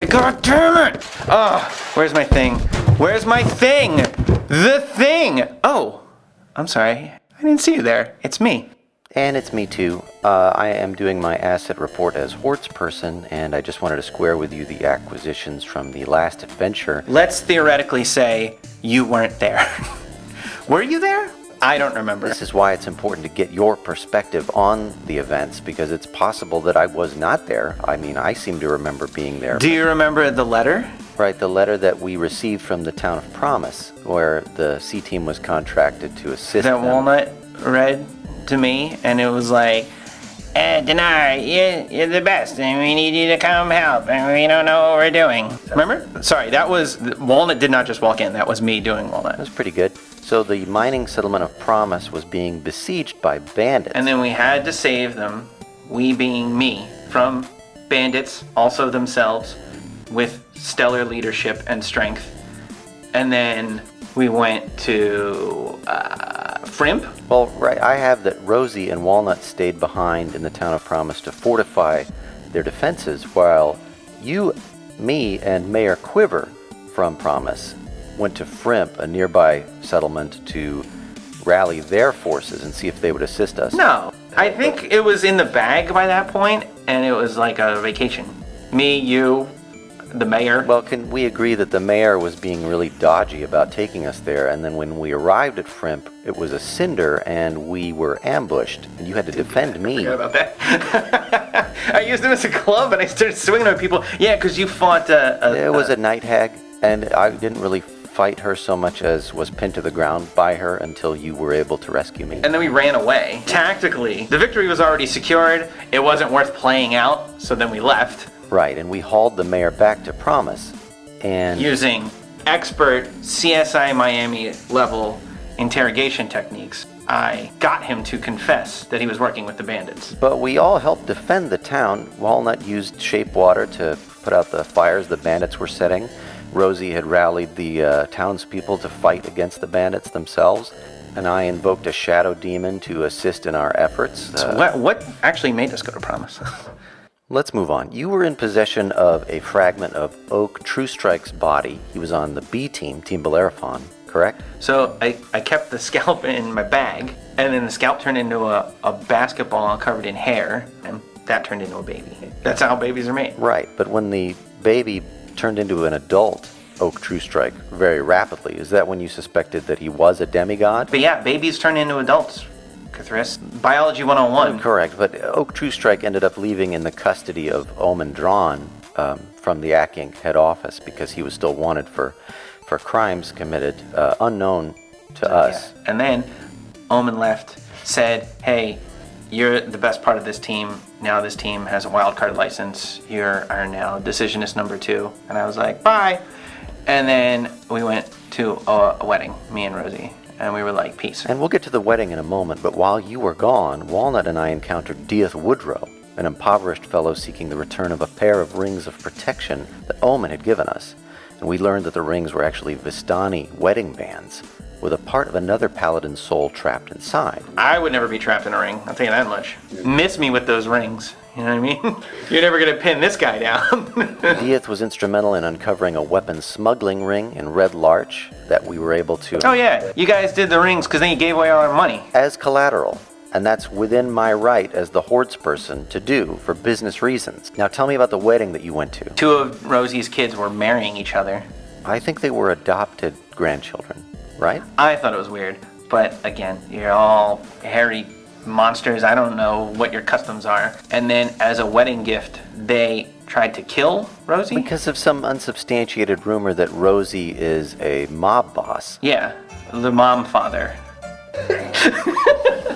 God damn it! Oh, where's my thing? Where's my thing? The thing! Oh, I'm sorry. I didn't see you there. It's me. And it's me too. I am doing my asset report as Hort's person, and I just wanted to square with you the acquisitions from the last adventure. Let's theoretically say you weren't there. Were you there? I don't remember. This is why it's important to get your perspective on the events, because it's possible that I was not there. I mean, I seem to remember being there. Do you remember the letter? Right, the letter that we received from the town of Promise, where the C-Team was contracted to assist That them. Walnut read to me, and it was like, Denard, you're the best, and we need you to come help, and we don't know what we're doing. Remember? Sorry, that was, Walnut did not just walk in, that was me doing Walnut. That was pretty good. So the mining settlement of Promise was being besieged by bandits. And then we had to save them, we being me, from bandits, also themselves, with stellar leadership and strength. And then we went to Frimp. Well, right, I have that Rosie and Walnut stayed behind in the town of Promise to fortify their defenses, while you, me, and Mayor Quiver from Promise went to Frimp, a nearby settlement, to rally their forces and see if they would assist us. No, I think it was in the bag by that point, and it was like a vacation. Me, you, the mayor. Well, can we agree that the mayor was being really dodgy about taking us there, and then when we arrived at Frimp, it was a cinder and we were ambushed, and you had to defend me. I forgot about that. I used him as a club and I started swinging on people. Yeah, because you fought There was a night hag, and I didn't really fight her so much as was pinned to the ground by her until you were able to rescue me. And then we ran away. Tactically, the victory was already secured. It wasn't worth playing out, so then we left. Right, and we hauled the mayor back to Promise, and Using expert CSI Miami level interrogation techniques, I got him to confess that he was working with the bandits. but we all helped defend the town. Walnut used shape water to put out the fires the bandits were setting. Rosie had rallied the townspeople to fight against the bandits themselves, and I invoked a shadow demon to assist in our efforts. What actually made us go to Promise? Let's move on. You were in possession of a fragment of Oak Truestrike's body. He was on the B team, Team Bellerophon, correct? So I kept the scalp in my bag, and then the scalp turned into a basketball covered in hair, and that turned into a baby. That's how babies are made. Right, but when the baby turned into an adult Oak Truestrike very rapidly, is that when you suspected that he was a demigod? But yeah, babies turn into adults, Cthulhu. Biology 101. Correct, but Oak Truestrike ended up leaving in the custody of Omen Drawn from the Acq Inc. head office because he was still wanted for crimes committed unknown to us. Yeah. And then Omen left, said, hey, you're the best part of this team. Now this team has a wildcard license. You are now decisionist number 2. And I was like, bye. And then we went to a wedding, me and Rosie. And we were like, peace. And we'll get to the wedding in a moment, but while you were gone, Walnut and I encountered Death Woodrow, an impoverished fellow seeking the return of a pair of rings of protection that Omen had given us. And we learned that the rings were actually Vistani wedding bands, with a part of another paladin's soul trapped inside. I would never be trapped in a ring, I'll tell you that much. Miss me with those rings, you know what I mean? You're never gonna pin this guy down. Dieth was instrumental in uncovering a weapons smuggling ring in Red Larch that we were able to... Oh yeah, you guys did the rings because then you gave away all our money. As collateral. And that's within my right as the Hordes person to do for business reasons. Now tell me about the wedding that you went to. 2 of Rosie's kids were marrying each other. I think they were adopted grandchildren, right? I thought it was weird, but again, you're all hairy monsters. I don't know what your customs are. And then as a wedding gift, they tried to kill Rosie? Because of some unsubstantiated rumor that Rosie is a mob boss. Yeah, the mom father.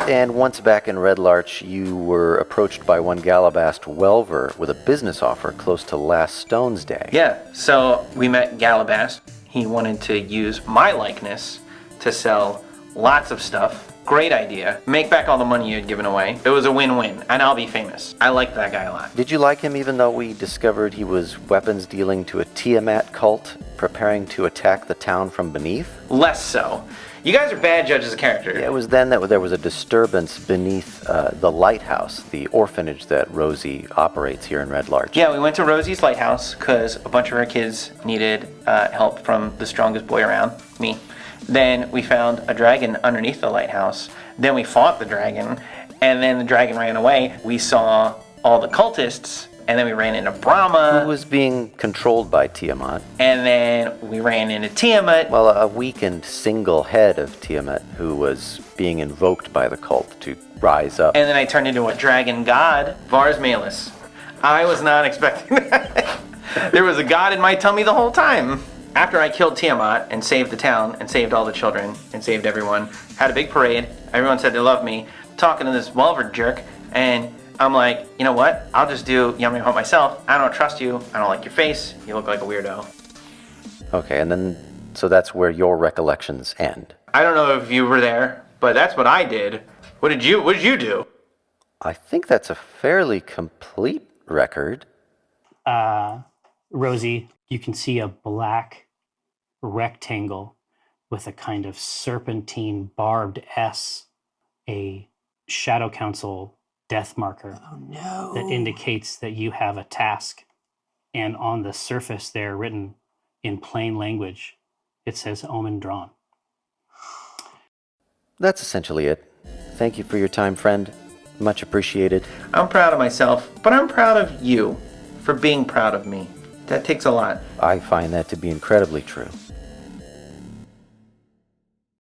And once back in Red Larch, you were approached by one Galabast Welver with a business offer close to Last Stone's Day. Yeah, so we met Galabast. He wanted to use my likeness to sell lots of stuff. Great idea. Make back all the money you had given away. It was a win-win, and I'll be famous. I liked that guy a lot. Did you like him even though we discovered he was weapons dealing to a Tiamat cult, preparing to attack the town from beneath? Less so. You guys are bad judges of character. Yeah, it was then that there was a disturbance beneath the lighthouse, the orphanage that Rosie operates here in Red Larch. Yeah, we went to Rosie's lighthouse because a bunch of our kids needed help from the strongest boy around, me. Then we found a dragon underneath the lighthouse. Then we fought the dragon, and then the dragon ran away. We saw all the cultists, and then we ran into Brahma. Who was being controlled by Tiamat. And then we ran into Tiamat. Well, a weakened single head of Tiamat who was being invoked by the cult to rise up. And then I turned into a dragon god, Vars Malus. I was not expecting that. There was a god in my tummy the whole time. After I killed Tiamat and saved the town and saved all the children and saved everyone, had a big parade, everyone said they loved me, talking to this Welver jerk, and I'm like, you know what? I'll just do Yummy Hunt myself. I don't trust you. I don't like your face. You look like a weirdo. Okay, and then, so that's where your recollections end. I don't know if you were there, but that's what I did. What did you do? I think that's a fairly complete record. Rosie, you can see a black rectangle with a kind of serpentine barbed S, a Shadow Council death marker that indicates that you have a task. And on the surface there, written in plain language, it says Omen Drawn. That's essentially it. Thank you for your time, friend. Much appreciated. I'm proud of myself, but I'm proud of you for being proud of me. That takes a lot. I find that to be incredibly true.